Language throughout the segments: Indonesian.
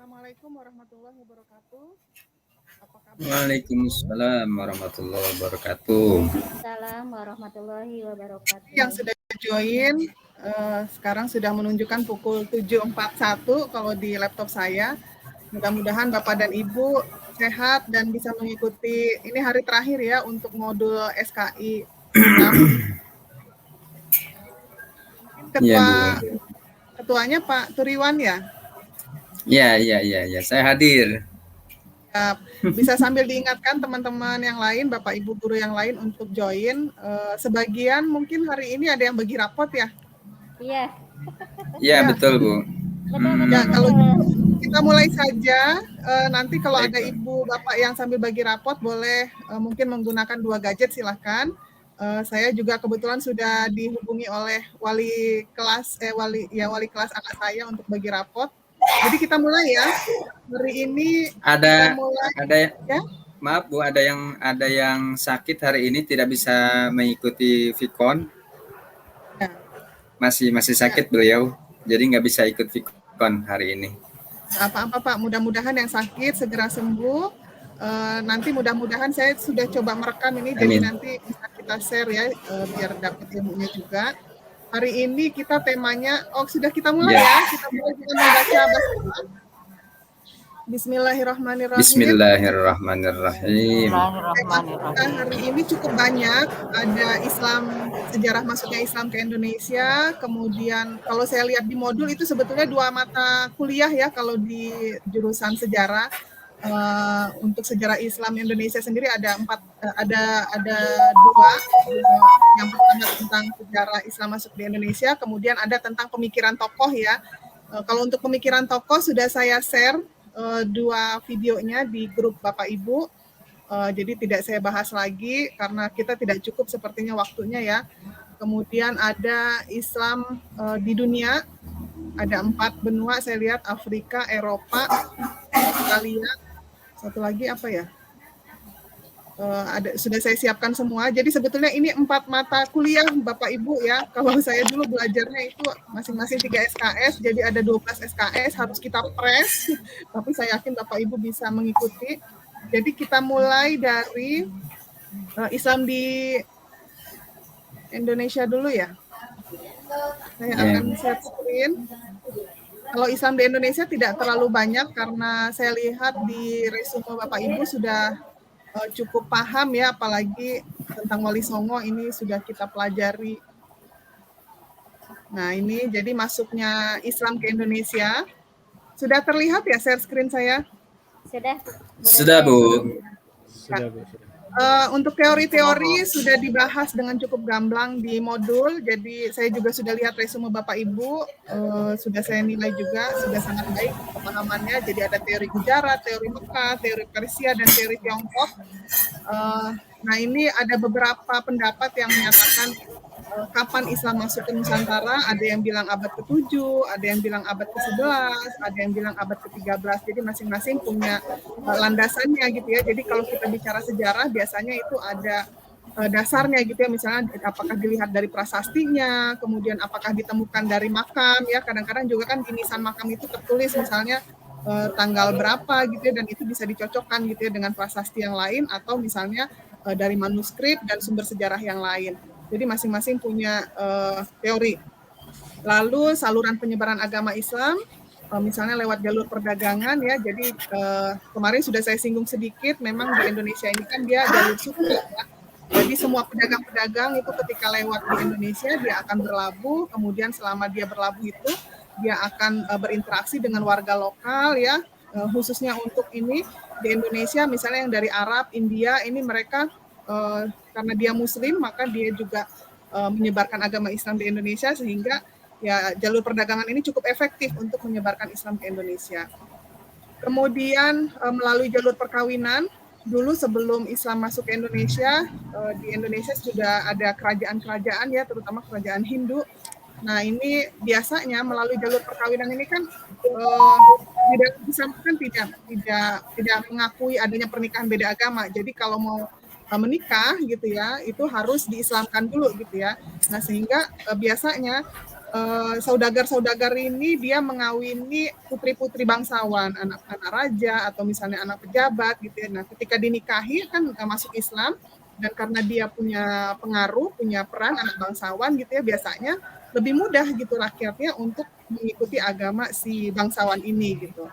Assalamualaikum warahmatullahi wabarakatuh. Apa kabar? Waalaikumsalam warahmatullahi wabarakatuh. Waalaikumsalam warahmatullahi Yang wabarakatuh. sudah join sekarang sudah menunjukkan pukul 7.41 kalau di laptop saya. Mudah-mudahan Bapak dan Ibu sehat dan bisa mengikuti ini hari terakhir ya untuk modul SKI 6. Mungkin Iya, ketuanya Pak Turiwan ya? Iya, saya hadir. Bisa sambil diingatkan teman-teman yang lain, Bapak Ibu guru yang lain untuk join. Sebagian mungkin hari ini ada yang bagi rapot ya? Iya. Iya, betul Bu. Betul. Ya, kalau kita mulai saja. Nanti kalau ada Ibu Bapak yang sambil bagi rapot boleh mungkin menggunakan 2 gadget silahkan. Saya juga kebetulan sudah dihubungi oleh wali kelas anak saya untuk bagi rapot. Jadi kita mulai ya. Hari ini Ada ya. Maaf Bu, ada yang sakit hari ini tidak bisa mengikuti Vicon. Ya. Masih sakit beliau, jadi nggak bisa ikut Vicon hari ini. Apa-apa Pak, mudah-mudahan yang sakit segera sembuh. Nanti mudah-mudahan saya sudah coba merekam ini. Amin. Jadi nanti bisa kita share ya biar dapat ilmunya juga. Hari ini kita temanya, sudah kita mulai ya. Kita mulai dengan membaca basmalah. Bismillahirrahmanirrahim. Bismillahirrahmanirrahim. Hari ini cukup banyak, ada sejarah masuknya Islam ke Indonesia. Kemudian kalau saya lihat di modul itu sebetulnya 2 mata kuliah ya kalau di jurusan sejarah. Untuk sejarah Islam Indonesia sendiri ada 2. Yang pertama tentang sejarah Islam masuk di Indonesia, kemudian ada tentang pemikiran tokoh ya. Kalau untuk pemikiran tokoh sudah saya share 2 videonya di grup Bapak Ibu. Jadi tidak saya bahas lagi karena kita tidak cukup sepertinya waktunya ya. Kemudian ada Islam di dunia, ada 4 benua saya lihat, Afrika, Eropa, Australia, satu lagi apa ya? Sudah saya siapkan semua. Jadi sebetulnya ini 4 mata kuliah Bapak Ibu ya. Kalau saya dulu belajarnya itu masing-masing 3 SKS, jadi ada 12 SKS harus kita press. Tapi saya yakin Bapak Ibu bisa mengikuti. Jadi kita mulai dari Islam di Indonesia dulu ya. Saya akan share screen. Kalau Islam di Indonesia tidak terlalu banyak karena saya lihat di resume Bapak Ibu sudah cukup paham ya, apalagi tentang Wali Songo ini sudah kita pelajari. Nah ini jadi masuknya Islam ke Indonesia. Sudah terlihat ya share screen saya? Sudah Bu. Untuk teori-teori sudah dibahas dengan cukup gamblang di modul, jadi saya juga sudah lihat resume Bapak Ibu, sudah saya nilai juga, sudah sangat baik pemahamannya. Jadi ada teori Gujarat, teori Mekah, teori Persia, dan teori Tiongkok. Nah ini ada beberapa pendapat yang menyatakan kapan Islam masuk ke Nusantara. Ada yang bilang abad ke-7, ada yang bilang abad ke-11, ada yang bilang abad ke-13. Jadi masing-masing punya landasannya gitu ya. Jadi kalau kita bicara sejarah biasanya itu ada dasarnya gitu ya. Misalnya apakah dilihat dari prasastinya, kemudian apakah ditemukan dari makam ya. Kadang-kadang juga kan di nisan makam itu tertulis misalnya tanggal berapa gitu ya, dan itu bisa dicocokkan gitu ya dengan prasasti yang lain atau misalnya dari manuskrip dan sumber sejarah yang lain. Jadi masing-masing punya teori. Lalu saluran penyebaran agama Islam, misalnya lewat jalur perdagangan ya. Jadi kemarin sudah saya singgung sedikit, memang di Indonesia ini kan dia jalur suku ya. Jadi semua pedagang-pedagang itu ketika lewat di Indonesia dia akan berlabuh, kemudian selama dia berlabuh itu dia akan berinteraksi dengan warga lokal ya. Khususnya untuk ini di Indonesia misalnya yang dari Arab, India, ini mereka karena dia Muslim maka dia juga menyebarkan agama Islam di Indonesia, sehingga ya jalur perdagangan ini cukup efektif untuk menyebarkan Islam ke Indonesia. Kemudian melalui jalur perkawinan, dulu sebelum Islam masuk ke Indonesia, di Indonesia sudah ada kerajaan-kerajaan ya, terutama kerajaan Hindu. Nah ini biasanya melalui jalur perkawinan ini kan tidak mengakui adanya pernikahan beda agama. Jadi kalau mau menikah gitu ya, itu harus diislamkan dulu gitu ya. Nah sehingga biasanya saudagar-saudagar ini dia mengawini putri-putri bangsawan, anak-anak raja atau misalnya anak pejabat gitu ya. Nah, ketika dinikahi kan masuk Islam dan karena dia punya pengaruh, punya peran anak bangsawan gitu ya, biasanya lebih mudah gitu rakyatnya untuk mengikuti agama si bangsawan ini gitu.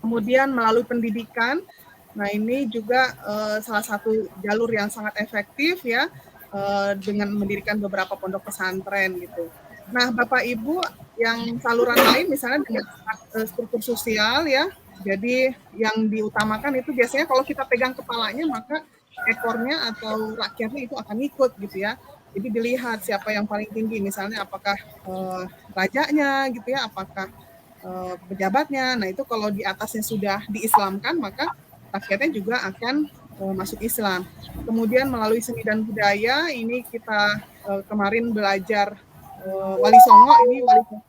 Kemudian melalui pendidikan, nah ini juga salah satu jalur yang sangat efektif ya, dengan mendirikan beberapa pondok pesantren gitu. Nah, Bapak Ibu yang saluran lain misalnya dengan struktur sosial ya, jadi yang diutamakan itu biasanya kalau kita pegang kepalanya maka ekornya atau rakyatnya itu akan ikut gitu ya. Jadi dilihat siapa yang paling tinggi, misalnya apakah rajanya gitu ya, apakah pejabatnya. Nah itu kalau di atasnya sudah diislamkan maka rakyatnya juga akan masuk Islam. Kemudian melalui seni dan budaya ini kita kemarin belajar Wali Songo, ini Wali Songo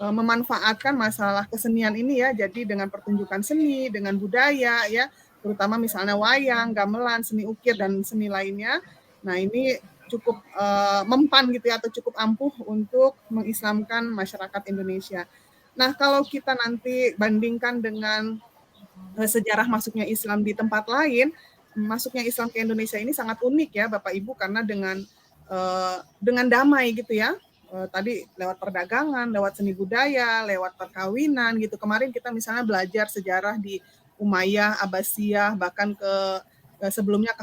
memanfaatkan masalah kesenian ini ya, jadi dengan pertunjukan seni, dengan budaya ya, terutama misalnya wayang, gamelan, seni ukir dan seni lainnya. Nah ini cukup mempan gitu ya, atau cukup ampuh untuk mengislamkan masyarakat Indonesia. Nah kalau kita nanti bandingkan dengan sejarah masuknya Islam di tempat lain, masuknya Islam ke Indonesia ini sangat unik ya Bapak Ibu, karena dengan damai gitu ya. Tadi lewat perdagangan, lewat seni budaya, lewat perkawinan gitu. Kemarin kita misalnya belajar sejarah di Umayyah, Abbasiyah, bahkan sebelumnya ke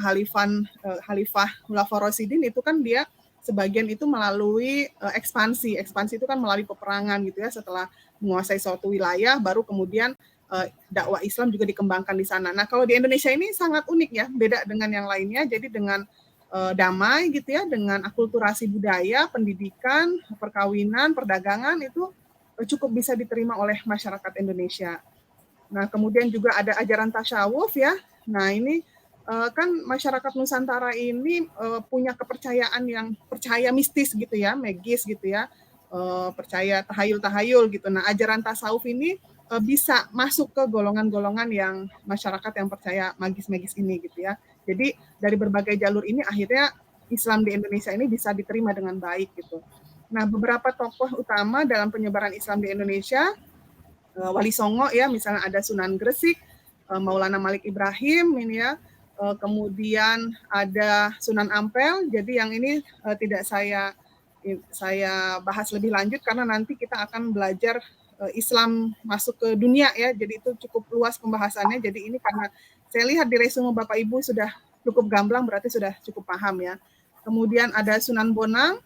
Khalifah Khulafaur Rasyidin, itu kan dia sebagian itu melalui ekspansi. Ekspansi itu kan melalui peperangan gitu ya, setelah menguasai suatu wilayah baru kemudian dakwah Islam juga dikembangkan di sana. Nah, kalau di Indonesia ini sangat unik ya, beda dengan yang lainnya. Jadi dengan damai gitu ya, dengan akulturasi budaya, pendidikan, perkawinan, perdagangan itu cukup bisa diterima oleh masyarakat Indonesia. Nah, kemudian juga ada ajaran tasyawuf ya. Nah, ini kan masyarakat Nusantara ini punya kepercayaan yang percaya mistis gitu ya, magis gitu ya, percaya tahayul-tahayul gitu. Nah, ajaran tasawuf ini bisa masuk ke golongan-golongan yang masyarakat yang percaya magis-magis ini gitu ya. Jadi dari berbagai jalur ini akhirnya Islam di Indonesia ini bisa diterima dengan baik gitu. Nah, beberapa tokoh utama dalam penyebaran Islam di Indonesia, Wali Songo ya, misalnya ada Sunan Gresik, Maulana Malik Ibrahim ini ya, kemudian ada Sunan Ampel. Jadi yang ini tidak saya bahas lebih lanjut karena nanti kita akan belajar Islam masuk ke dunia ya, jadi itu cukup luas pembahasannya. Jadi ini karena saya lihat di resume Bapak Ibu sudah cukup gamblang, berarti sudah cukup paham ya. Kemudian ada Sunan Bonang.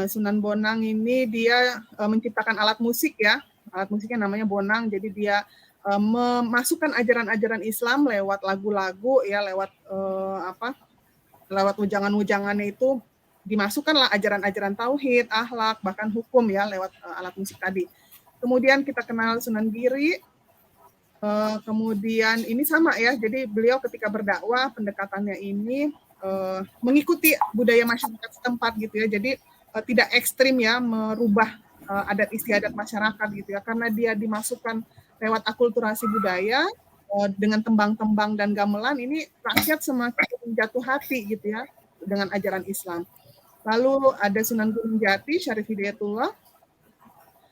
Sunan Bonang ini dia menciptakan alat musik ya, alat musiknya namanya bonang. Jadi dia memasukkan ajaran-ajaran Islam lewat lagu-lagu ya, lewat ujangan-ujangannya itu dimasukkanlah ajaran-ajaran tauhid, akhlak, bahkan hukum ya lewat alat musik tadi. Kemudian kita kenal Sunan Giri. Kemudian ini sama ya, jadi beliau ketika berdakwah pendekatannya ini mengikuti budaya masyarakat setempat gitu ya. Jadi tidak ekstrim ya merubah adat istiadat masyarakat gitu ya, karena dia dimasukkan lewat akulturasi budaya dengan tembang-tembang dan gamelan, ini rakyat semakin jatuh hati gitu ya dengan ajaran Islam. Lalu ada Sunan Gunung Jati, Syarif Hidayatullah.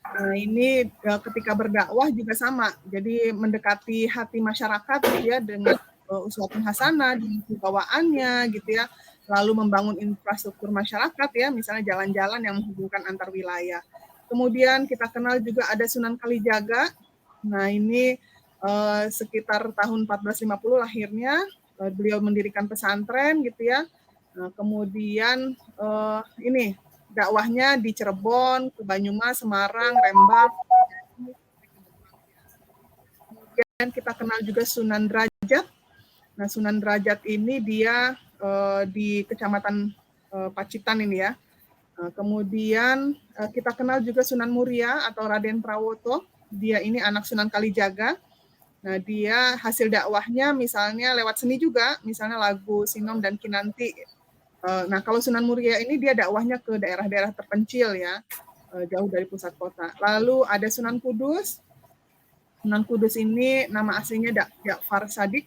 Nah, ini ketika berdakwah juga sama, jadi mendekati hati masyarakat gitu ya dengan uswatun hasanah, dengan kebawaannya gitu ya, lalu membangun infrastruktur masyarakat ya, misalnya jalan-jalan yang menghubungkan antar wilayah. Kemudian kita kenal juga ada Sunan Kalijaga. Nah, ini sekitar tahun 1450 lahirnya, beliau mendirikan pesantren gitu ya. Nah, kemudian ini dakwahnya di Cirebon, ke Banyumas, Semarang, Rembang. Kemudian kita kenal juga Sunan Derajat. Nah, Sunan Derajat ini dia di Kecamatan Pacitan ini ya. Kemudian kita kenal juga Sunan Muria atau Raden Prawoto. Dia ini anak Sunan Kalijaga. Nah, dia hasil dakwahnya misalnya lewat seni juga, misalnya lagu Sinom dan Kinanti. Nah, kalau Sunan Muria ini dia dakwahnya ke daerah-daerah terpencil ya, jauh dari pusat kota. Lalu ada Sunan Kudus. Sunan Kudus ini nama aslinya Ja'far Shadiq.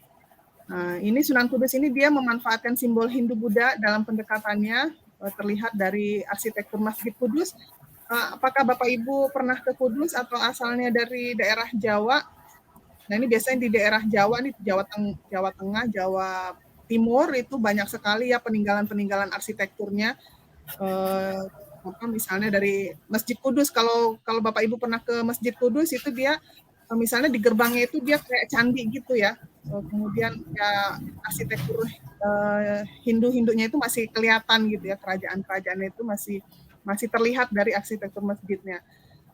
Nah, ini Sunan Kudus ini dia memanfaatkan simbol Hindu Buddha dalam pendekatannya, terlihat dari arsitektur Masjid Kudus. apakah Bapak Ibu pernah ke Kudus atau asalnya dari daerah Jawa? Nah ini biasanya di daerah Jawa nih, Jawa Tengah, Jawa Timur itu banyak sekali ya peninggalan-peninggalan arsitekturnya. Misalnya dari Masjid Kudus, kalau Bapak Ibu pernah ke Masjid Kudus itu dia misalnya di gerbangnya itu dia kayak candi gitu ya. Kemudian ya arsitektur Hindu-Hindunya itu masih kelihatan gitu ya, kerajaan-kerajaannya itu masih terlihat dari arsitektur masjidnya.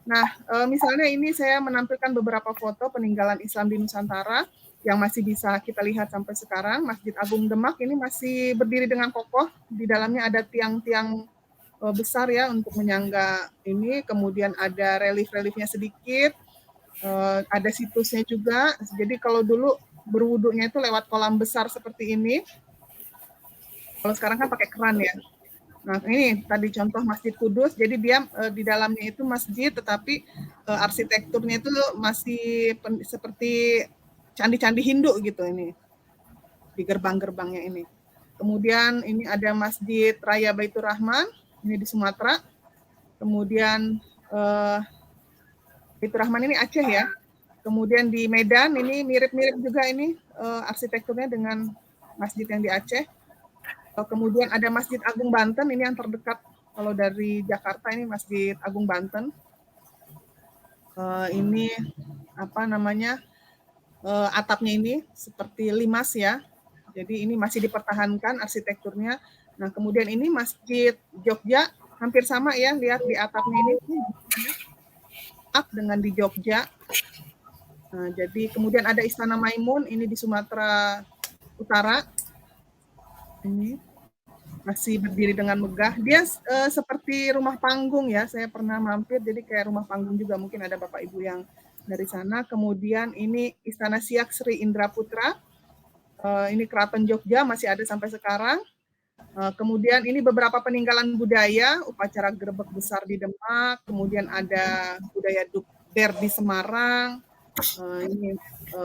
Nah, misalnya ini saya menampilkan beberapa foto peninggalan Islam di Nusantara yang masih bisa kita lihat sampai sekarang. Masjid Agung Demak ini masih berdiri dengan kokoh. Di dalamnya ada tiang-tiang besar ya untuk menyangga ini. Kemudian ada relief-reliefnya sedikit. Ada situsnya juga. Jadi kalau dulu berwudunya itu lewat kolam besar seperti ini. Kalau sekarang kan pakai keran ya. Nah, ini tadi contoh Masjid Kudus. Jadi dia di dalamnya itu masjid, tetapi arsitekturnya itu masih seperti candi-candi Hindu gitu ini di gerbang-gerbangnya ini. Kemudian ini ada Masjid Raya Baitur Rahman ini di Sumatera. Kemudian Baitur Rahman ini Aceh ya. Kemudian di Medan ini mirip-mirip juga ini arsitekturnya dengan masjid yang di Aceh. Kemudian ada Masjid Agung Banten, ini yang terdekat kalau dari Jakarta, ini Masjid Agung Banten. Ini atapnya ini seperti limas ya, jadi ini masih dipertahankan arsitekturnya. Nah kemudian ini Masjid Jogja, hampir sama ya, lihat di atapnya ini dengan di Jogja. Nah, jadi kemudian ada Istana Maimun, ini di Sumatera Utara. Ini masih berdiri dengan megah. Dia seperti rumah panggung ya, saya pernah mampir, jadi kayak rumah panggung juga, mungkin ada Bapak Ibu yang dari sana. Kemudian ini Istana Siak Sri Indra Putra, ini Keraton Jogja, masih ada sampai sekarang. Kemudian ini beberapa peninggalan budaya, upacara Grebek Besar di Demak, kemudian ada budaya Dukder di Semarang. Ini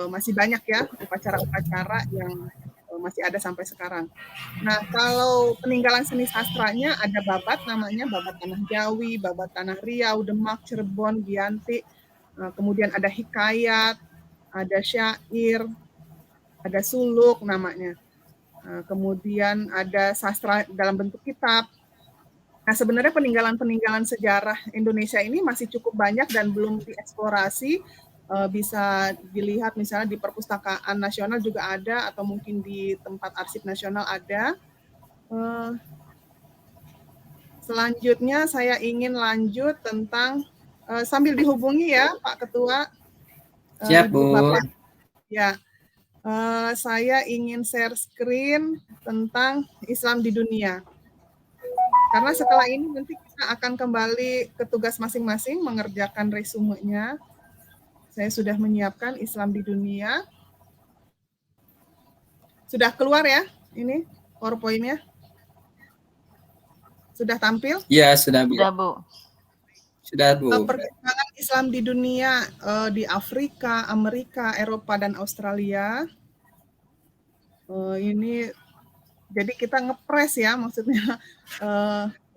masih banyak ya upacara-upacara yang masih ada sampai sekarang. Nah, kalau peninggalan seni sastranya ada babat, namanya babat Tanah Jawi, babat Tanah Riau, Demak, Cirebon, Giyanti. Kemudian ada hikayat, ada syair, ada suluk namanya. Kemudian ada sastra dalam bentuk kitab. Nah, sebenarnya peninggalan-peninggalan sejarah Indonesia ini masih cukup banyak dan belum dieksplorasi. Bisa dilihat misalnya di Perpustakaan Nasional juga ada, atau mungkin di tempat arsip nasional ada. Selanjutnya saya ingin lanjut tentang sambil dihubungi ya Pak Ketua. Siap Bu. Bapak. Ya, saya ingin share screen tentang Islam di dunia. Karena setelah ini nanti kita akan kembali ke tugas masing-masing mengerjakan resumenya. Saya sudah menyiapkan Islam di dunia. Sudah keluar ya ini PowerPoint-nya? Sudah tampil? Iya, sudah Bu. Sudah Bu. Sudah Bu. Perkembangan Islam di dunia di Afrika, Amerika, Eropa, dan Australia. Ini jadi kita ngepres ya, maksudnya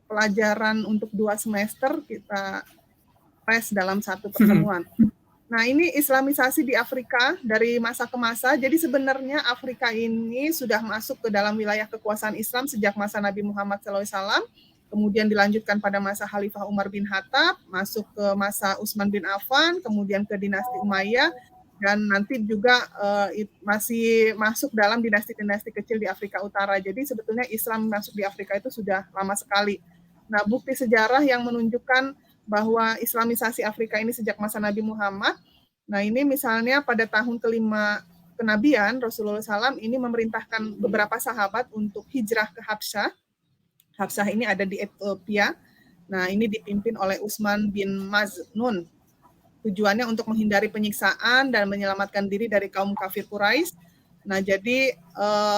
pelajaran untuk 2 semester kita press dalam satu pertemuan. Nah, ini Islamisasi di Afrika dari masa ke masa. Jadi sebenarnya Afrika ini sudah masuk ke dalam wilayah kekuasaan Islam sejak masa Nabi Muhammad SAW, kemudian dilanjutkan pada masa Khalifah Umar bin Khattab, masuk ke masa Utsman bin Affan, kemudian ke dinasti Umayyah, dan nanti juga masih masuk dalam dinasti-dinasti kecil di Afrika Utara. Jadi sebetulnya Islam masuk di Afrika itu sudah lama sekali. Nah, bukti sejarah yang menunjukkan bahwa Islamisasi Afrika ini sejak masa Nabi Muhammad. Nah, ini misalnya pada tahun kelima kenabian, Rasulullah SAW ini memerintahkan beberapa sahabat untuk hijrah ke Habsyah. Habsyah ini ada di Ethiopia. Nah, ini dipimpin oleh Utsman bin Maz'un. Tujuannya untuk menghindari penyiksaan dan menyelamatkan diri dari kaum kafir Quraisy. Nah, jadi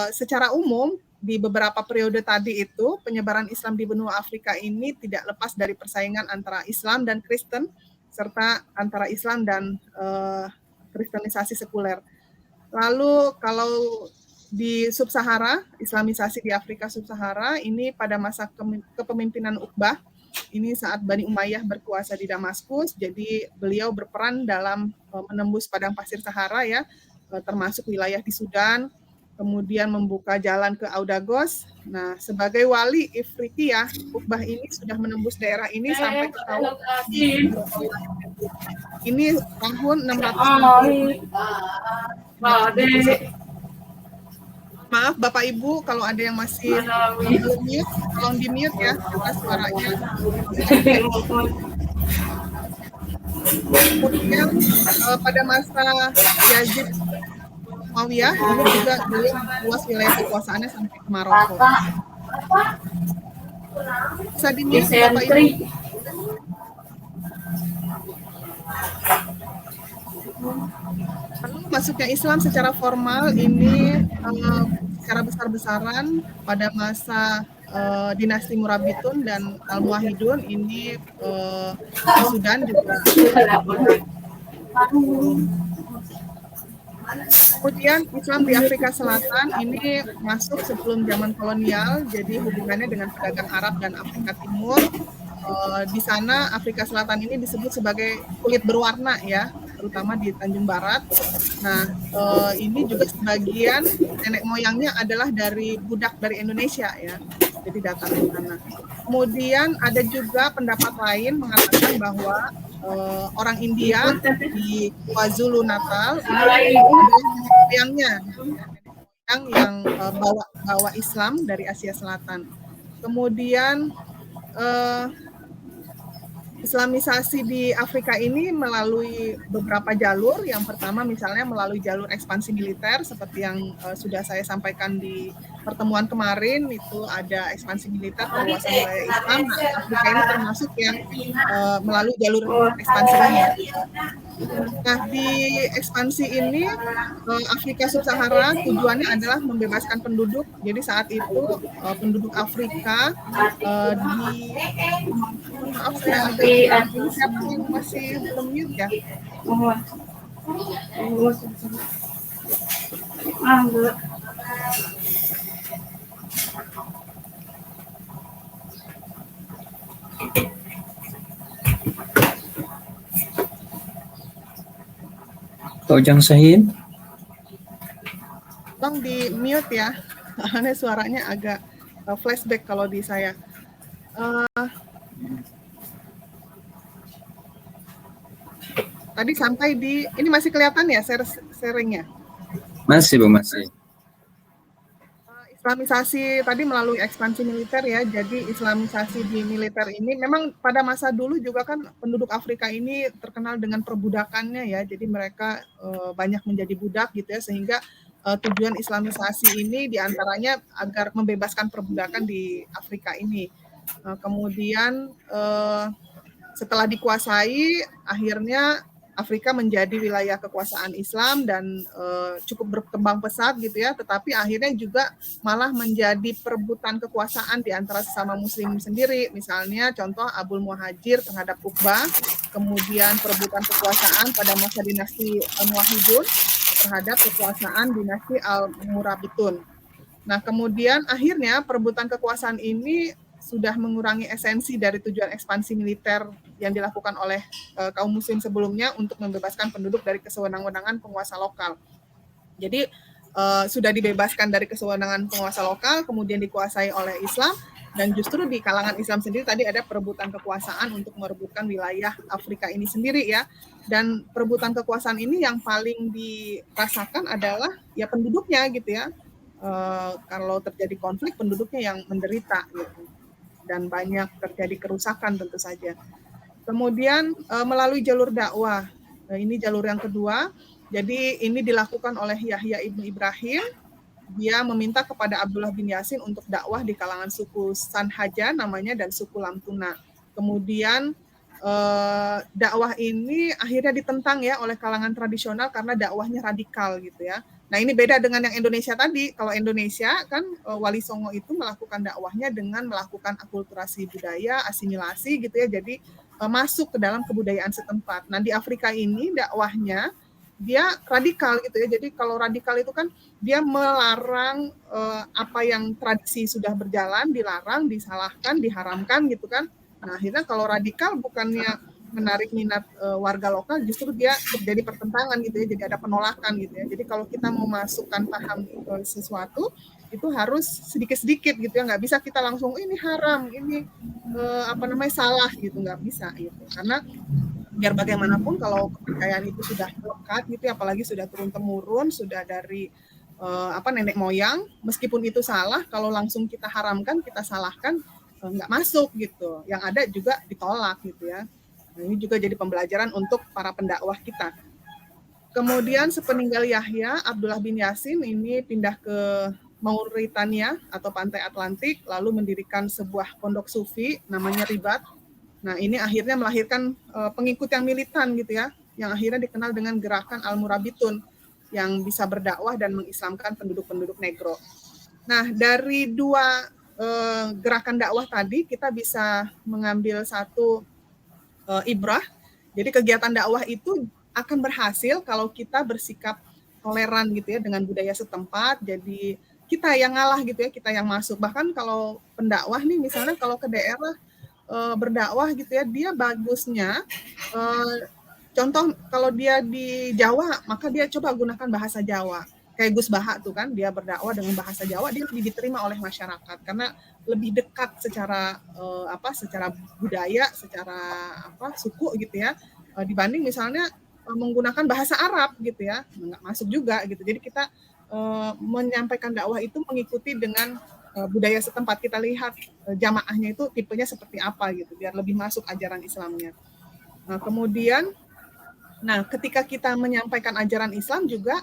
secara umum di beberapa periode tadi itu penyebaran Islam di benua Afrika ini tidak lepas dari persaingan antara Islam dan Kristen, serta antara Islam dan Kristenisasi sekuler. Lalu kalau di Sub-Sahara, Islamisasi di Afrika Sub-Sahara ini pada masa kepemimpinan Uqbah, ini saat Bani Umayyah berkuasa di Damaskus, jadi beliau berperan dalam menembus padang pasir Sahara ya, termasuk wilayah di Sudan, kemudian membuka jalan ke Audagos. Nah, sebagai wali Ifriqiyah, Uqbah ini sudah menembus daerah ini sampai ke tahun ini tahun 660. Maaf Bapak Ibu kalau ada yang masih belum mute, tolong di mute ya karena suaranya. Kemudian pada masa Yazid Muawiyah ini juga beliau luas wilayah kekuasaannya sampai ke Maroko. Bisa di mute Bapak Ibu. Lalu masuknya Islam secara formal ini secara besar-besaran pada masa dinasti Murabitun dan Al-Muwahhidun ini di Sudan juga. Kemudian Islam di Afrika Selatan ini masuk sebelum zaman kolonial, jadi hubungannya dengan pedagang Arab dan Afrika Timur. Di sana Afrika Selatan ini disebut sebagai kulit berwarna ya, terutama di Tanjung Barat. Nah, ini juga sebagian nenek moyangnya adalah dari budak dari Indonesia ya, jadi datang ke sana. Kemudian ada juga pendapat lain mengatakan bahwa orang India di KwaZulu Natal ini adalah nenek moyangnya, yang bawa Islam dari Asia Selatan. Kemudian Islamisasi di Afrika ini melalui beberapa jalur. Yang pertama misalnya melalui jalur ekspansi militer seperti yang sudah saya sampaikan di pertemuan kemarin, itu ada ekspansi militer perluasan wilayah Islam. Nah, Afrika ini termasuk yang melalui jalur ekspansi ini. Nah, di ekspansi ini Afrika Sub-Sahara tujuannya adalah membebaskan penduduk. Jadi saat itu penduduk Afrika maaf saya agak ini siapa yang masih belum mute ya? Ujang Sahin. Tolong di mute ya, karena suaranya agak flashback kalau di saya. Tadi sampai di, ini masih kelihatan ya sharingnya? Masih Bu, masih. Islamisasi tadi melalui ekspansi militer ya, jadi islamisasi di militer ini memang pada masa dulu juga kan penduduk Afrika ini terkenal dengan perbudakannya ya, jadi mereka banyak menjadi budak gitu ya, sehingga tujuan islamisasi ini diantaranya agar membebaskan perbudakan di Afrika ini. Kemudian setelah dikuasai, akhirnya Afrika menjadi wilayah kekuasaan Islam dan cukup berkembang pesat gitu ya, tetapi akhirnya juga malah menjadi perebutan kekuasaan di antara sesama muslim sendiri. Misalnya contoh Abul Muhajir terhadap Uqbah, kemudian perebutan kekuasaan pada masa dinasti Al-Muwahhidun terhadap kekuasaan dinasti Al-Murabitun. Nah, kemudian akhirnya perebutan kekuasaan ini sudah mengurangi esensi dari tujuan ekspansi militer yang dilakukan oleh kaum muslim sebelumnya untuk membebaskan penduduk dari kesewenang-wenangan penguasa lokal. Jadi sudah dibebaskan dari kesewenangan penguasa lokal, kemudian dikuasai oleh Islam, dan justru di kalangan Islam sendiri tadi ada perebutan kekuasaan untuk merebutkan wilayah Afrika ini sendiri ya. Dan perebutan kekuasaan ini yang paling dirasakan adalah ya penduduknya gitu ya. Kalau terjadi konflik, penduduknya yang menderita gitu. Dan banyak terjadi kerusakan tentu saja. Kemudian melalui jalur dakwah, ini jalur yang kedua. Jadi ini dilakukan oleh Yahya ibnu Ibrahim. Dia meminta kepada Abdullah bin Yasin untuk dakwah di kalangan suku Sanhaja namanya dan suku Lamtuna. Kemudian dakwah ini akhirnya ditentang ya oleh kalangan tradisional karena dakwahnya radikal gitu ya. Nah, ini beda dengan yang Indonesia tadi. Kalau Indonesia kan Wali Songo itu melakukan dakwahnya dengan melakukan akulturasi budaya, asimilasi gitu ya. Jadi masuk ke dalam kebudayaan setempat. Nah, di Afrika ini dakwahnya dia radikal gitu ya. Jadi kalau radikal itu kan dia melarang apa yang tradisi sudah berjalan, dilarang, disalahkan, diharamkan gitu kan. Nah, akhirnya kalau radikal bukannya menarik minat warga lokal, justru dia terjadi pertentangan gitu ya, jadi ada penolakan gitu ya. Jadi kalau kita mau masukkan paham sesuatu, itu harus sedikit-sedikit gitu ya, nggak bisa kita langsung ini haram, ini salah gitu, nggak bisa gitu. Karena biar bagaimanapun kalau kepercayaan itu sudah lekat gitu ya, apalagi sudah turun temurun, sudah dari nenek moyang, meskipun itu salah, kalau langsung kita haramkan, kita salahkan, nggak masuk gitu. Yang ada juga ditolak gitu ya. Nah, ini juga jadi pembelajaran untuk para pendakwah kita. Kemudian sepeninggal Yahya, Abdullah bin Yasin ini pindah ke Mauritania atau Pantai Atlantik, lalu mendirikan sebuah pondok sufi namanya Ribat. Nah, ini akhirnya melahirkan pengikut yang militan gitu ya, yang akhirnya dikenal dengan gerakan Al-Murabitun yang bisa berdakwah dan mengislamkan penduduk-penduduk negro. Nah, dari dua gerakan dakwah tadi kita bisa mengambil satu ibrah. Jadi kegiatan dakwah itu akan berhasil kalau kita bersikap toleran gitu ya dengan budaya setempat. Jadi kita yang ngalah gitu ya, kita yang masuk. Bahkan kalau pendakwah nih misalnya kalau ke daerah berdakwah gitu ya, dia bagusnya contoh kalau dia di Jawa, maka dia coba gunakan bahasa Jawa. Kayak Gus Baha tuh kan, dia berdakwah dengan bahasa Jawa, dia lebih diterima oleh masyarakat karena lebih dekat secara secara budaya, secara suku gitu ya, dibanding misalnya menggunakan bahasa Arab gitu ya, nggak masuk juga gitu. Jadi kita menyampaikan dakwah itu mengikuti dengan budaya setempat. Kita lihat jamaahnya itu tipenya seperti apa gitu, biar lebih masuk ajaran Islamnya. Nah, kemudian, ketika kita menyampaikan ajaran Islam juga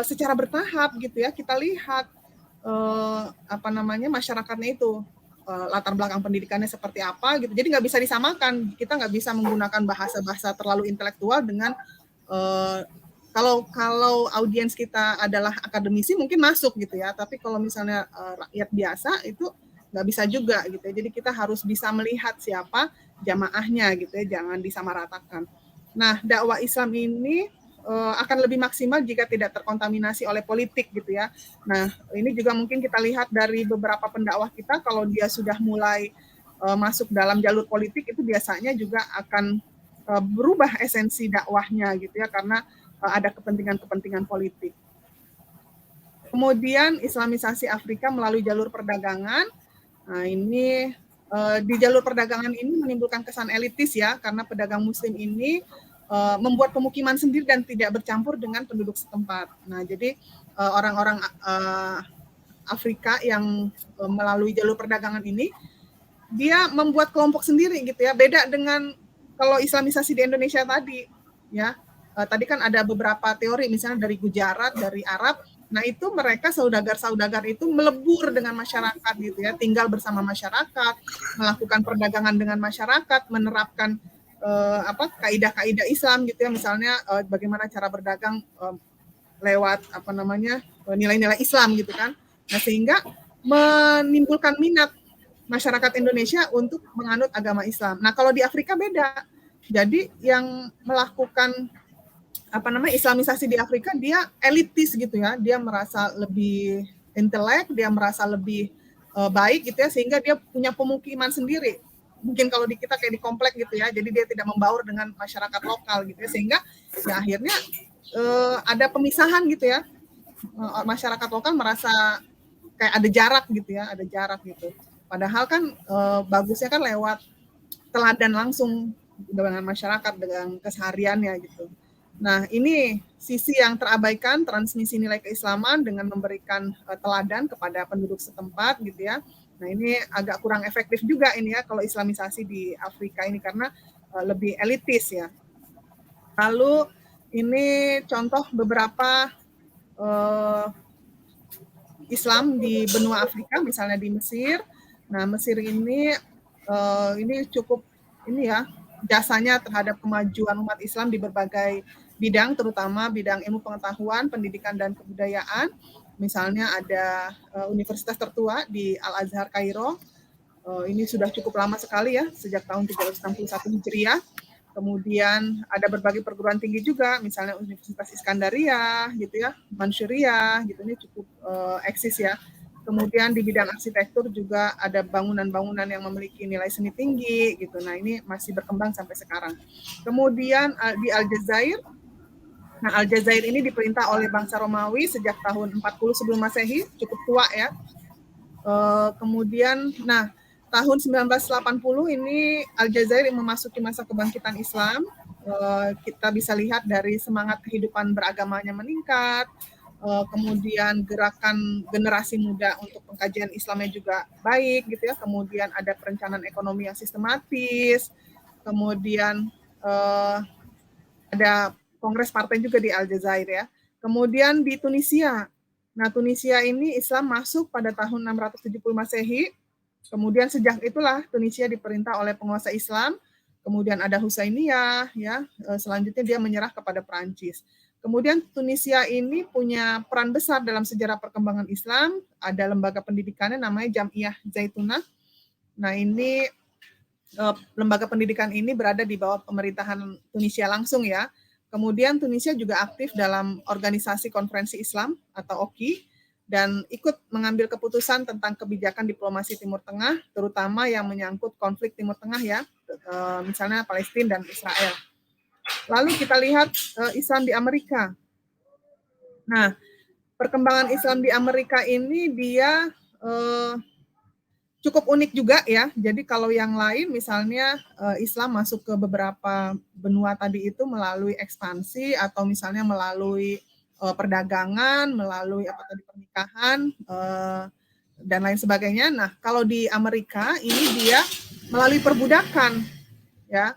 secara bertahap gitu ya, kita lihat masyarakatnya itu latar belakang pendidikannya seperti apa gitu. Jadi nggak bisa disamakan. Kita nggak bisa menggunakan bahasa-bahasa terlalu intelektual dengan kalau audiens kita adalah akademisi mungkin masuk gitu ya. Tapi kalau misalnya rakyat biasa itu nggak bisa juga gitu ya. Jadi kita harus bisa melihat siapa jamaahnya gitu ya, jangan disamaratakan. Nah, dakwah Islam ini akan lebih maksimal jika tidak terkontaminasi oleh politik gitu ya. Nah, ini juga mungkin kita lihat dari beberapa pendakwah kita, kalau dia sudah mulai masuk dalam jalur politik itu biasanya juga akan berubah esensi dakwahnya gitu ya, karena ada kepentingan-kepentingan politik. Kemudian Islamisasi Afrika melalui jalur perdagangan. Nah, ini di jalur perdagangan ini menimbulkan kesan elitis ya, karena pedagang muslim ini membuat pemukiman sendiri dan tidak bercampur dengan penduduk setempat. Nah, jadi orang-orang Afrika yang melalui jalur perdagangan ini, dia membuat kelompok sendiri gitu ya, beda dengan kalau Islamisasi di Indonesia tadi ya. Tadi kan ada beberapa teori, misalnya dari Gujarat, dari Arab. Nah, itu mereka saudagar-saudagar itu melebur dengan masyarakat gitu ya, tinggal bersama masyarakat, melakukan perdagangan dengan masyarakat, menerapkan kaidah-kaidah Islam gitu ya, misalnya bagaimana cara berdagang lewat nilai-nilai Islam gitu kan. Nah, sehingga menimbulkan minat masyarakat Indonesia untuk menganut agama Islam. Nah, kalau di Afrika beda. Jadi yang melakukan Islamisasi di Afrika dia elitis gitu ya, dia merasa lebih intelek, dia merasa lebih baik gitu ya, sehingga dia punya pemukiman sendiri. Mungkin kalau di kita kayak di komplek gitu ya, jadi dia tidak membaur dengan masyarakat lokal gitu ya, sehingga ya akhirnya ada pemisahan gitu ya, masyarakat lokal merasa kayak ada jarak gitu ya, ada jarak gitu. Padahal kan bagusnya kan lewat teladan langsung dengan masyarakat, dengan kesehariannya gitu. Nah, ini sisi yang terabaikan, transmisi nilai keislaman dengan memberikan teladan kepada penduduk setempat gitu ya. Nah, ini agak kurang efektif juga ini ya kalau Islamisasi di Afrika ini, karena lebih elitis ya. Lalu ini contoh beberapa Islam di benua Afrika, misalnya di Mesir. Nah, Mesir ini cukup ini ya, jasanya terhadap kemajuan umat Islam di berbagai bidang, terutama bidang ilmu pengetahuan, pendidikan, dan kebudayaan. Misalnya ada universitas tertua di Al-Azhar Kairo. Ini sudah cukup lama sekali ya, sejak tahun 361 Hijriah. Kemudian ada berbagai perguruan tinggi juga, misalnya Universitas Iskandaria gitu ya, Mansyuriah gitu, ini cukup eksis ya. Kemudian di bidang arsitektur juga ada bangunan-bangunan yang memiliki nilai seni tinggi gitu. Nah, ini masih berkembang sampai sekarang. Kemudian di Aljazair, nah Aljazair ini diperintah oleh bangsa Romawi sejak tahun 40 sebelum Masehi, cukup tua ya. Kemudian, nah tahun 1980 ini Aljazair memasuki masa kebangkitan Islam. Kita bisa lihat dari semangat kehidupan beragamanya meningkat, kemudian gerakan generasi muda untuk pengkajian Islamnya juga baik gitu ya. Kemudian ada perencanaan ekonomi yang sistematis. Kemudian ada kongres partai juga di Aljazair ya. Kemudian di Tunisia. Nah, Tunisia ini Islam masuk pada tahun 670 Masehi. Kemudian sejak itulah Tunisia diperintah oleh penguasa Islam. Kemudian ada Husainiyah ya. Selanjutnya dia menyerah kepada Perancis. Kemudian Tunisia ini punya peran besar dalam sejarah perkembangan Islam. Ada lembaga pendidikannya namanya Jam'iyah Zaitunah. Nah, ini lembaga pendidikan ini berada di bawah pemerintahan Tunisia langsung ya. Kemudian Tunisia juga aktif dalam organisasi konferensi Islam atau OKI dan ikut mengambil keputusan tentang kebijakan diplomasi Timur Tengah, terutama yang menyangkut konflik Timur Tengah ya, misalnya Palestina dan Israel. Lalu kita lihat Islam di Amerika. Nah, perkembangan Islam di Amerika ini dia cukup unik juga ya. Jadi kalau yang lain misalnya Islam masuk ke beberapa benua tadi itu melalui ekspansi atau misalnya melalui perdagangan, melalui apa tadi pernikahan dan lain sebagainya. Nah, kalau di Amerika ini dia melalui perbudakan ya.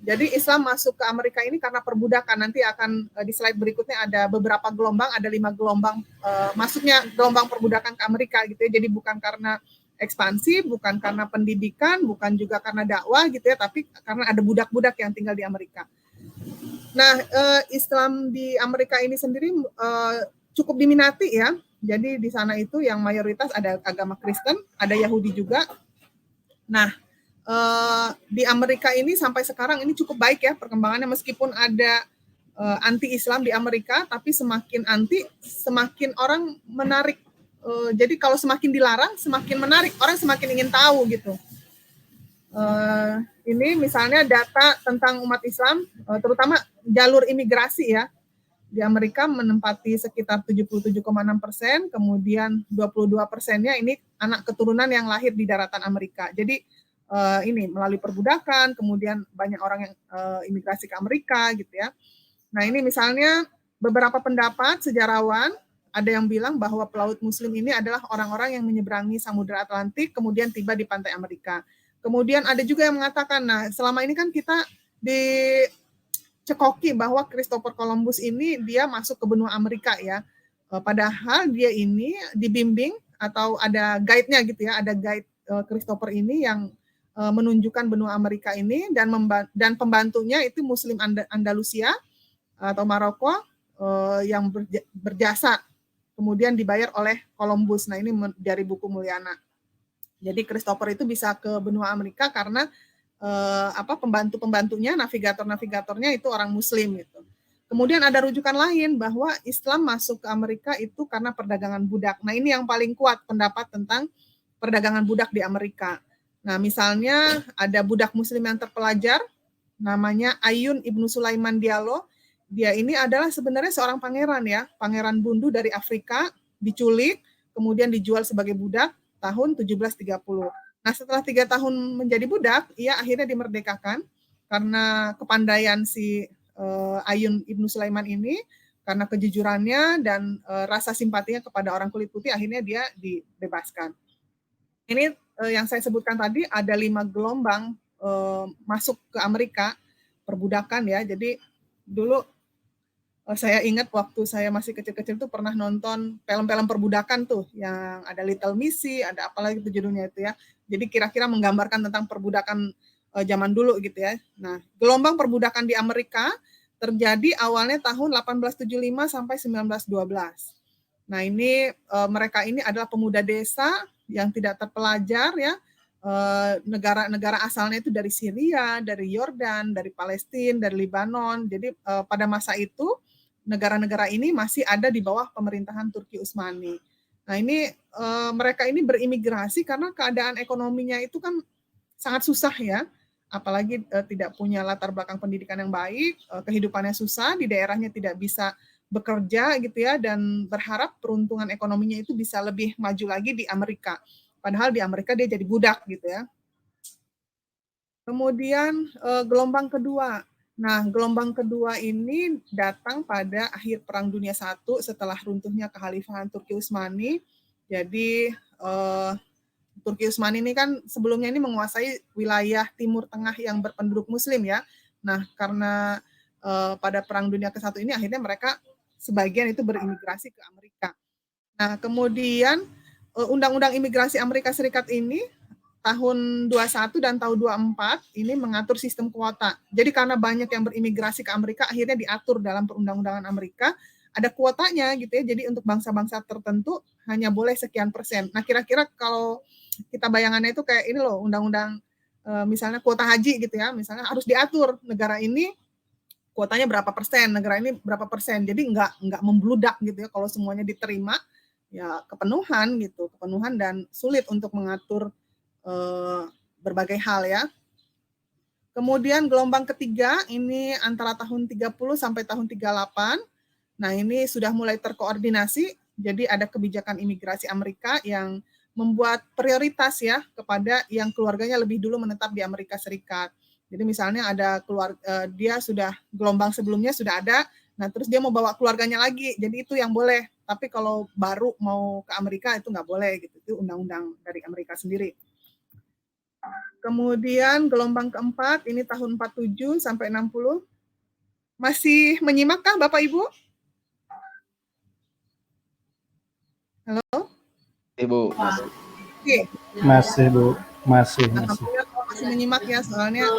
Jadi Islam masuk ke Amerika ini karena perbudakan. Nanti akan di slide berikutnya ada beberapa gelombang, ada 5 gelombang masuknya gelombang perbudakan ke Amerika gitu ya. Jadi bukan karena ekspansi, bukan karena pendidikan, bukan juga karena dakwah gitu ya, tapi karena ada budak-budak yang tinggal di Amerika. Nah, Islam di Amerika ini sendiri cukup diminati ya. Jadi di sana itu yang mayoritas ada agama Kristen, ada Yahudi juga. Nah, di Amerika ini sampai sekarang ini cukup baik ya perkembangannya, meskipun ada anti-Islam di Amerika, tapi semakin anti, semakin orang menarik. Jadi kalau semakin dilarang, semakin menarik, orang semakin ingin tahu gitu. Ini misalnya data tentang umat Islam, terutama jalur imigrasi ya, di Amerika menempati sekitar 77,6%, kemudian 22%-nya ini anak keturunan yang lahir di daratan Amerika. Jadi ini melalui perbudakan, kemudian banyak orang yang imigrasi ke Amerika gitu ya. Nah ini misalnya beberapa pendapat sejarawan, ada yang bilang bahwa pelaut muslim ini adalah orang-orang yang menyeberangi Samudra Atlantik, kemudian tiba di pantai Amerika. Kemudian ada juga yang mengatakan, nah selama ini kan kita dicekoki bahwa Christopher Columbus ini dia masuk ke benua Amerika ya. Padahal dia ini dibimbing atau ada guide-nya gitu ya, ada guide Christopher ini yang menunjukkan benua Amerika ini dan pembantunya itu Muslim Andalusia atau Maroko yang berjasa kemudian dibayar oleh Columbus. Nah ini dari buku Mulyana. Jadi Christopher itu bisa ke benua Amerika karena pembantu-pembantunya, navigator-navigatornya itu orang Muslim gitu. Kemudian ada rujukan lain bahwa Islam masuk ke Amerika itu karena perdagangan budak. Nah ini yang paling kuat pendapat tentang perdagangan budak di Amerika. Nah, misalnya ada budak muslim yang terpelajar, namanya Ayun Ibnu Sulaiman Diallo. Dia ini adalah sebenarnya seorang pangeran ya, pangeran bundu dari Afrika, diculik, kemudian dijual sebagai budak tahun 1730. Nah, setelah 3 tahun menjadi budak, ia akhirnya dimerdekakan karena kepandaian si Ayun Ibnu Sulaiman ini, karena kejujurannya dan rasa simpatinya kepada orang kulit putih, akhirnya dia dibebaskan. Ini yang saya sebutkan tadi ada 5 gelombang masuk ke Amerika perbudakan ya. Jadi dulu saya ingat waktu saya masih kecil-kecil tuh pernah nonton film-film perbudakan tuh yang ada Little Missy, ada apalagi itu judulnya itu ya. Jadi kira-kira menggambarkan tentang perbudakan zaman dulu gitu ya. Nah, gelombang perbudakan di Amerika terjadi awalnya tahun 1875 sampai 1912. Nah, ini mereka ini adalah pemuda desa yang tidak terpelajar ya, negara-negara asalnya itu dari Syria, dari Yordan, dari Palestina, dari Lebanon. Jadi pada masa itu negara-negara ini masih ada di bawah pemerintahan Turki Utsmani. Nah, Nah ini mereka ini berimigrasi karena keadaan ekonominya itu kan sangat susah ya, apalagi tidak punya latar belakang pendidikan yang baik, kehidupannya susah, di daerahnya tidak bisa bekerja gitu ya, dan berharap peruntungan ekonominya itu bisa lebih maju lagi di Amerika. Padahal di Amerika dia jadi budak gitu ya. Kemudian gelombang kedua. Nah, gelombang kedua ini datang pada akhir Perang Dunia I setelah runtuhnya kekhalifahan Turki Utsmani. Jadi Turki Utsmani ini kan sebelumnya ini menguasai wilayah Timur Tengah yang berpenduduk Muslim ya. Nah, karena pada Perang Dunia ke-1 ini akhirnya mereka sebagian itu berimigrasi ke Amerika. Nah, kemudian Undang-Undang Imigrasi Amerika Serikat ini tahun 21 dan tahun 24 ini mengatur sistem kuota. Jadi karena banyak yang berimigrasi ke Amerika, akhirnya diatur dalam perundang-undangan Amerika, ada kuotanya gitu ya. Jadi untuk bangsa-bangsa tertentu hanya boleh sekian persen. Nah, kira-kira kalau kita bayangannya itu kayak ini loh, undang-undang misalnya kuota haji gitu ya, misalnya harus diatur negara ini kuotanya berapa persen, negara ini berapa persen. Jadi nggak membludak gitu ya kalau semuanya diterima, ya kepenuhan gitu, kepenuhan dan sulit untuk mengatur berbagai hal ya. Kemudian gelombang ketiga ini antara tahun 30 sampai tahun 38. Nah, ini sudah mulai terkoordinasi. Jadi ada kebijakan imigrasi Amerika yang membuat prioritas ya kepada yang keluarganya lebih dulu menetap di Amerika Serikat. Jadi misalnya ada dia sudah gelombang sebelumnya sudah ada, nah terus dia mau bawa keluarganya lagi. Jadi itu yang boleh. Tapi kalau baru mau ke Amerika itu nggak boleh gitu. Itu undang-undang dari Amerika sendiri. Kemudian gelombang keempat ini tahun 47 sampai 60. Masih menyimakkah Bapak Ibu? Halo? Ibu, masih. Oke. Masih Bu, masih. Masih menyimak ya soalnya.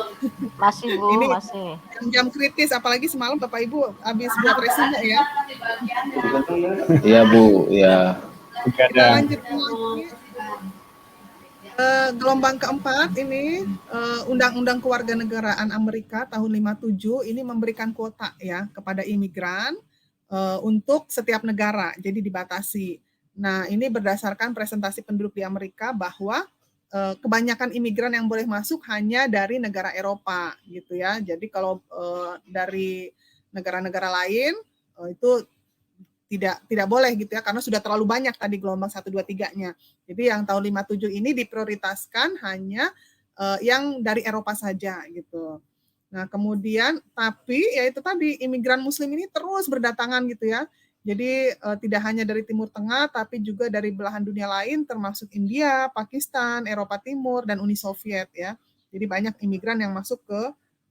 Masih Bu, ini masih. Jam kritis, apalagi semalam Bapak Ibu habis buat resume ya. Iya Bu, ya. Kita lanjut lagi. Gelombang keempat ini Undang-Undang Kewarganegaraan Amerika tahun 57 ini memberikan kuota ya kepada imigran untuk setiap negara, jadi dibatasi. Nah, ini berdasarkan presentasi penduduk di Amerika bahwa kebanyakan imigran yang boleh masuk hanya dari negara Eropa gitu ya. Jadi kalau dari negara-negara lain itu tidak boleh gitu ya, karena sudah terlalu banyak tadi gelombang 1, 2, 3-nya. Jadi yang tahun 57 ini diprioritaskan hanya yang dari Eropa saja gitu. Nah, kemudian tapi ya itu tadi imigran muslim ini terus berdatangan gitu ya. Jadi tidak hanya dari Timur Tengah tapi juga dari belahan dunia lain termasuk India, Pakistan, Eropa Timur dan Uni Soviet ya. Jadi banyak imigran yang masuk ke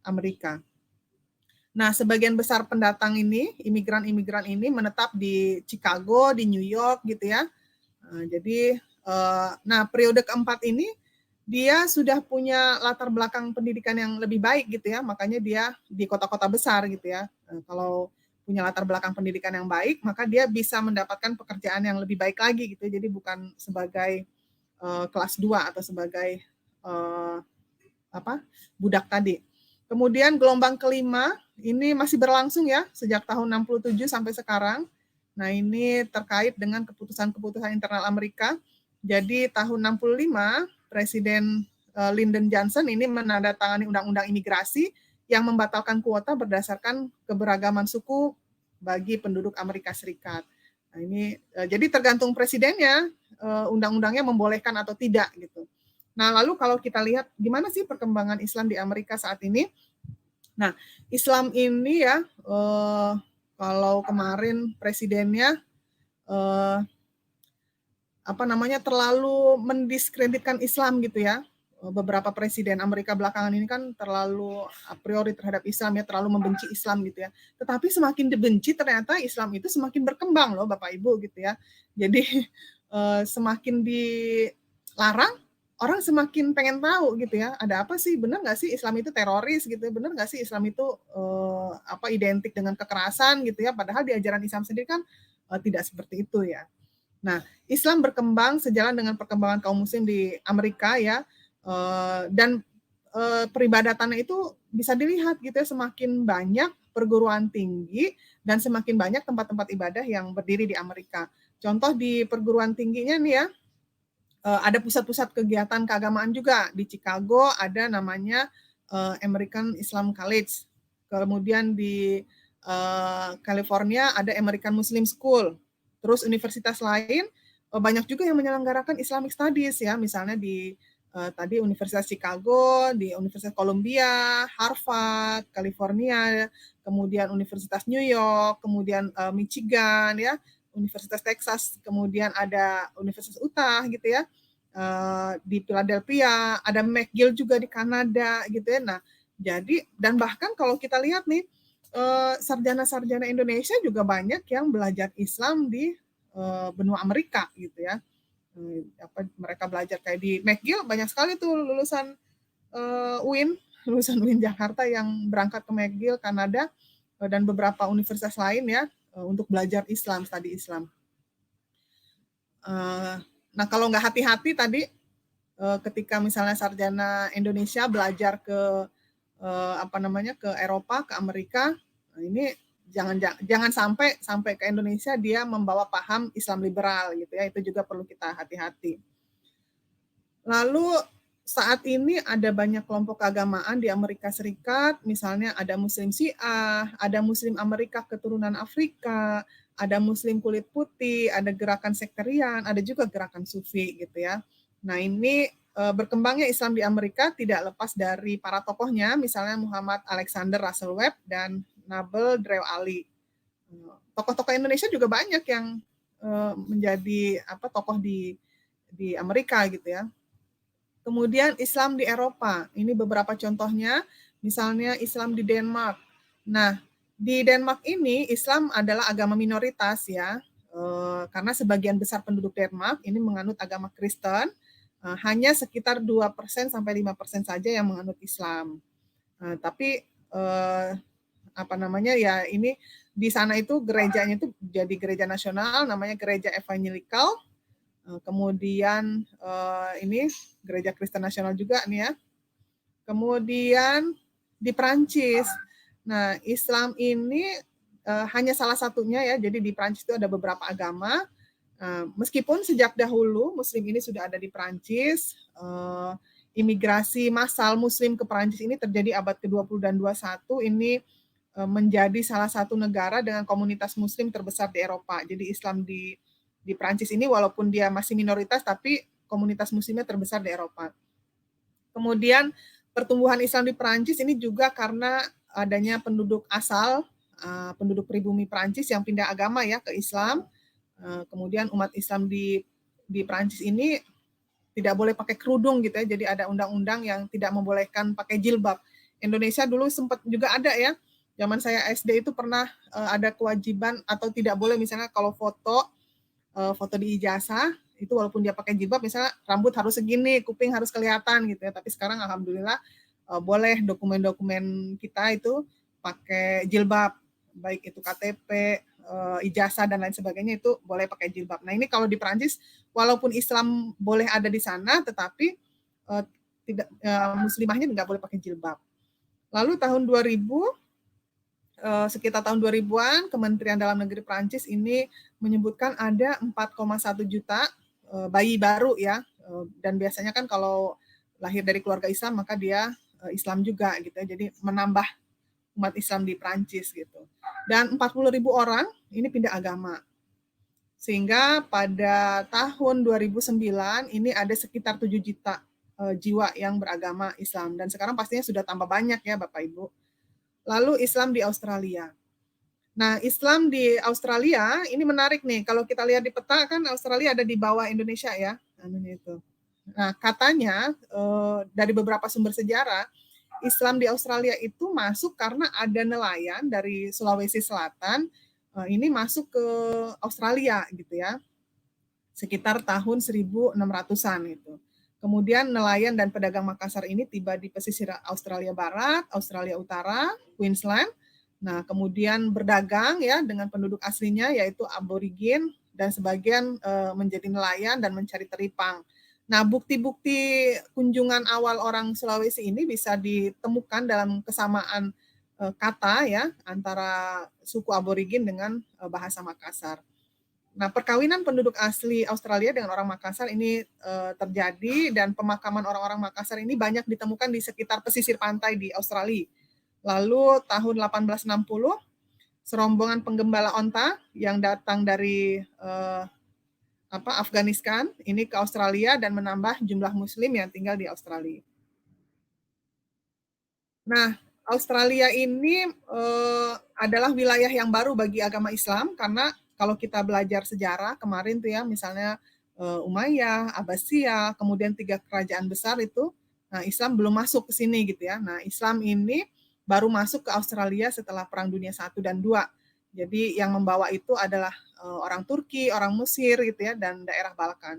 Amerika. Nah, sebagian besar pendatang ini, imigran-imigran ini menetap di Chicago, di New York gitu ya. Jadi, periode keempat ini dia sudah punya latar belakang pendidikan yang lebih baik gitu ya, makanya dia di kota-kota besar gitu ya. Kalau punya latar belakang pendidikan yang baik, maka dia bisa mendapatkan pekerjaan yang lebih baik lagi gitu. Jadi bukan sebagai kelas 2 atau sebagai budak tadi. Kemudian gelombang kelima ini masih berlangsung ya sejak tahun 67 sampai sekarang. Nah, ini terkait dengan keputusan-keputusan internal Amerika. Jadi tahun 65 Presiden Lyndon Johnson ini menandatangani undang-undang imigrasi yang membatalkan kuota berdasarkan keberagaman suku bagi penduduk Amerika Serikat. Nah, ini jadi tergantung presidennya undang-undangnya membolehkan atau tidak gitu. Nah, lalu kalau kita lihat gimana sih perkembangan Islam di Amerika saat ini? Nah, Islam ini ya, kalau kemarin presidennya terlalu mendiskreditkan Islam gitu ya. Beberapa presiden Amerika belakangan ini kan terlalu a priori terhadap Islam ya, terlalu membenci Islam gitu ya. Tetapi semakin dibenci ternyata Islam itu semakin berkembang loh Bapak Ibu gitu ya. Jadi semakin dilarang orang semakin pengen tahu gitu ya, ada apa sih, benar nggak sih Islam itu teroris gitu, benar nggak sih Islam itu identik dengan kekerasan gitu ya, padahal di ajaran Islam sendiri kan tidak seperti itu ya. Nah, Islam berkembang sejalan dengan perkembangan kaum muslim di Amerika ya, dan peribadatannya itu bisa dilihat gitu ya, semakin banyak perguruan tinggi dan semakin banyak tempat-tempat ibadah yang berdiri di Amerika. Contoh di perguruan tingginya nih ya, ada pusat-pusat kegiatan keagamaan juga. Di Chicago ada namanya American Islam College. Kemudian di California ada American Muslim School. Terus universitas lain banyak juga yang menyelenggarakan Islamic Studies ya, misalnya di tadi Universitas Chicago, di Universitas Columbia, Harvard, California, kemudian Universitas New York, kemudian Michigan ya, Universitas Texas, kemudian ada Universitas Utah gitu ya, di Philadelphia, ada McGill juga di Kanada gitu ya. Nah, jadi dan bahkan kalau kita lihat nih sarjana-sarjana Indonesia juga banyak yang belajar Islam di benua Amerika gitu ya. Mereka belajar kayak di McGill banyak sekali tuh lulusan UIN, lulusan UIN Jakarta yang berangkat ke McGill Kanada dan beberapa universitas lain ya untuk belajar Islam, studi Islam. Nah kalau nggak hati-hati tadi ketika misalnya sarjana Indonesia belajar ke ke Eropa, ke Amerika, nah ini jangan sampai ke Indonesia dia membawa paham Islam liberal gitu ya, itu juga perlu kita hati-hati. Lalu saat ini ada banyak kelompok keagamaan di Amerika Serikat, misalnya ada Muslim Syiah, ada Muslim Amerika keturunan Afrika, ada Muslim kulit putih, ada gerakan sektarian, ada juga gerakan Sufi gitu ya. Nah ini berkembangnya Islam di Amerika tidak lepas dari para tokohnya, misalnya Muhammad Alexander Russel Webb dan Nabil Drew Ali. Tokoh-tokoh Indonesia juga banyak yang menjadi tokoh di Amerika gitu ya. Kemudian Islam di Eropa, ini beberapa contohnya, misalnya Islam di Denmark. Nah, di Denmark ini Islam adalah agama minoritas ya, karena sebagian besar penduduk Denmark ini menganut agama Kristen, hanya sekitar 2% sampai 5% saja yang menganut Islam. Tapi ya ini di sana itu gerejanya itu jadi gereja nasional, namanya gereja evangelikal. Kemudian ini gereja Kristen nasional juga nih ya. Kemudian di Prancis, nah Islam ini hanya salah satunya ya. Jadi di Prancis itu ada beberapa agama. Meskipun sejak dahulu Muslim ini sudah ada di Prancis, imigrasi massal Muslim ke Prancis ini terjadi abad ke-20 dan 21 ini menjadi salah satu negara dengan komunitas Muslim terbesar di Eropa. Jadi Islam di Prancis ini walaupun dia masih minoritas tapi komunitas Muslimnya terbesar di Eropa. Kemudian pertumbuhan Islam di Prancis ini juga karena adanya penduduk asal, penduduk pribumi Prancis yang pindah agama ya ke Islam. Kemudian umat Islam di Prancis ini tidak boleh pakai kerudung gitu ya. Jadi ada undang-undang yang tidak membolehkan pakai jilbab. Indonesia dulu sempat juga ada ya. Zaman saya SD itu pernah ada kewajiban atau tidak boleh misalnya kalau foto di ijazah itu walaupun dia pakai jilbab misalnya rambut harus segini, kuping harus kelihatan gitu ya. Tapi sekarang alhamdulillah boleh dokumen-dokumen kita itu pakai jilbab, baik itu KTP, ijazah dan lain sebagainya itu boleh pakai jilbab. Nah ini kalau di Prancis walaupun Islam boleh ada di sana, tetapi tidak muslimahnya nggak boleh pakai jilbab. Lalu tahun 2000 sekitar tahun 2000-an Kementerian Dalam Negeri Prancis ini menyebutkan ada 4,1 juta bayi baru ya, dan biasanya kan kalau lahir dari keluarga Islam maka dia Islam juga gitu ya. Jadi menambah umat Islam di Prancis gitu. Dan 40.000 orang ini pindah agama. Sehingga pada tahun 2009 ini ada sekitar 7 juta jiwa yang beragama Islam. Dan sekarang pastinya sudah tambah banyak ya Bapak Ibu. Lalu Islam di Australia. Nah, Islam di Australia ini menarik nih. Kalau kita lihat di peta kan Australia ada di bawah Indonesia ya. Nah, katanya dari beberapa sumber sejarah Islam di Australia itu masuk karena ada nelayan dari Sulawesi Selatan ini masuk ke Australia gitu ya, sekitar tahun 1600-an itu. Kemudian nelayan dan pedagang Makassar ini tiba di pesisir Australia Barat, Australia Utara, Queensland. Nah, kemudian berdagang ya dengan penduduk aslinya yaitu aborigin dan sebagian menjadi nelayan dan mencari teripang. Nah, bukti-bukti kunjungan awal orang Sulawesi ini bisa ditemukan dalam kesamaan kata ya antara suku aborigin dengan bahasa Makassar. Nah, perkawinan penduduk asli Australia dengan orang Makassar ini terjadi, dan pemakaman orang-orang Makassar ini banyak ditemukan di sekitar pesisir pantai di Australia. Lalu tahun 1860, serombongan penggembala onta yang datang dari Afghanistan ini ke Australia dan menambah jumlah Muslim yang tinggal di Australia. Nah, Australia ini adalah wilayah yang baru bagi agama Islam, karena kalau kita belajar sejarah kemarin tuh ya, misalnya Umayyah, Abbasiyah, kemudian 3 kerajaan besar itu, nah Islam belum masuk ke sini gitu ya. Nah, Islam ini baru masuk ke Australia setelah Perang Dunia I dan II. Jadi yang membawa itu adalah orang Turki, orang Mesir gitu ya, dan daerah Balkan.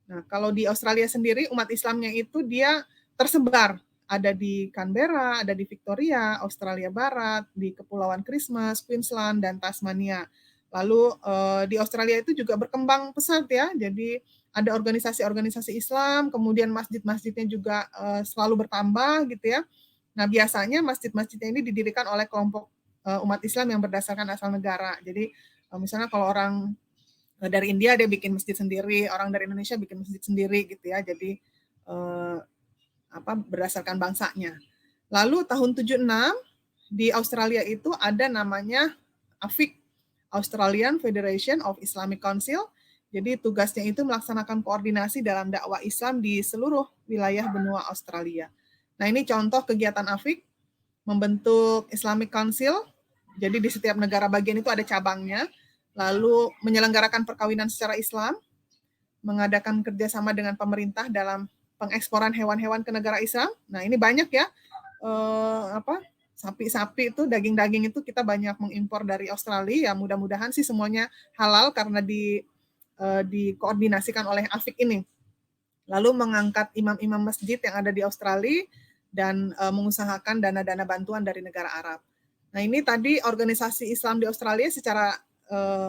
Nah, kalau di Australia sendiri umat Islamnya itu dia tersebar, ada di Canberra, ada di Victoria, Australia Barat, di Kepulauan Christmas, Queensland, dan Tasmania. Lalu di Australia itu juga berkembang pesat ya, jadi ada organisasi-organisasi Islam, kemudian masjid-masjidnya juga selalu bertambah gitu ya. Nah, biasanya masjid-masjidnya ini didirikan oleh kelompok umat Islam yang berdasarkan asal negara. Jadi misalnya kalau orang dari India dia bikin masjid sendiri, orang dari Indonesia bikin masjid sendiri gitu ya. Jadi berdasarkan bangsanya. Lalu tahun 76 di Australia itu ada namanya AFIC, Australian Federation of Islamic Council. Jadi tugasnya itu melaksanakan koordinasi dalam dakwah Islam di seluruh wilayah benua Australia. Nah, ini contoh kegiatan AFIC, membentuk Islamic Council. Jadi di setiap negara bagian itu ada cabangnya, lalu menyelenggarakan perkawinan secara Islam, mengadakan kerjasama dengan pemerintah dalam pengeksporan hewan-hewan ke negara Islam. Nah, ini banyak ya, sapi-sapi itu, daging-daging itu kita banyak mengimpor dari Australia. Ya, mudah-mudahan sih semuanya halal karena dikoordinasikan oleh AFIC ini. Lalu mengangkat imam-imam masjid yang ada di Australia dan mengusahakan dana-dana bantuan dari negara Arab. Nah, ini tadi organisasi Islam di Australia secara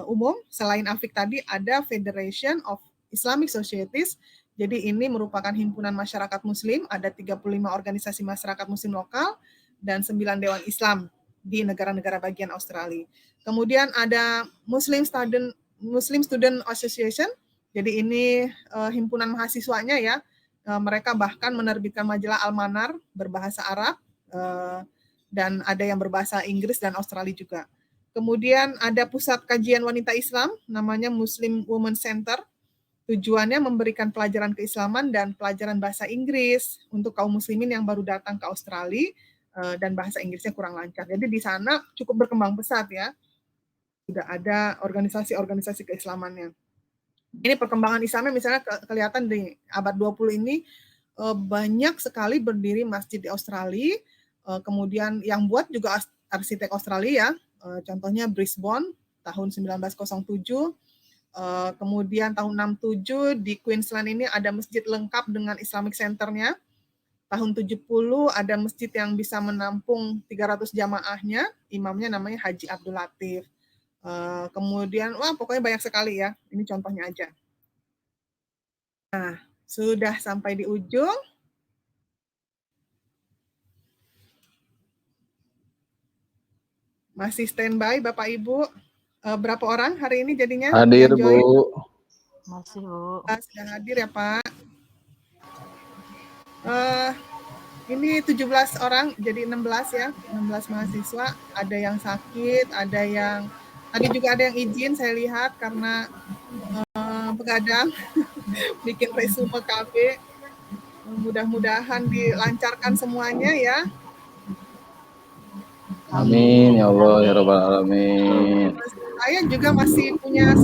umum. Selain AFIC tadi ada Federation of Islamic Societies. Jadi ini merupakan himpunan masyarakat muslim, ada 35 organisasi masyarakat muslim lokal dan 9 dewan Islam di negara-negara bagian Australia. Kemudian ada Muslim Student Association. Jadi ini himpunan mahasiswanya ya. Mereka bahkan menerbitkan majalah Al-Manar berbahasa Arab dan ada yang berbahasa Inggris dan Australia juga. Kemudian ada pusat kajian wanita Islam namanya Muslim Women Center. Tujuannya memberikan pelajaran keislaman dan pelajaran bahasa Inggris untuk kaum muslimin yang baru datang ke Australia dan bahasa Inggrisnya kurang lancar. Jadi di sana cukup berkembang pesat ya. Sudah ada organisasi-organisasi keislamannya. Ini perkembangan Islamnya misalnya kelihatan di abad 20 ini banyak sekali berdiri masjid di Australia. Kemudian yang buat juga arsitek Australia, contohnya Brisbane tahun 1907. Kemudian tahun 67 di Queensland ini ada masjid lengkap dengan Islamic Center-nya. Tahun 70 ada masjid yang bisa menampung 300 jamaahnya, imamnya namanya Haji Abdul Latif. Kemudian, pokoknya banyak sekali ya, ini contohnya aja. Nah, sudah sampai di ujung. Masih standby Bapak Ibu. Berapa orang hari ini jadinya? Hadir, Bu. Masih, Bu. Sudah hadir ya, Pak. Ini 17 orang, jadi 16 ya. 16 mahasiswa. Ada yang sakit, ada yang... Tadi juga ada yang izin, saya lihat, karena begadang. Bikin resume KB. Mudah-mudahan dilancarkan semuanya ya. Amin, ya Allah, ya Rabbal Alamin. Saya juga masih punya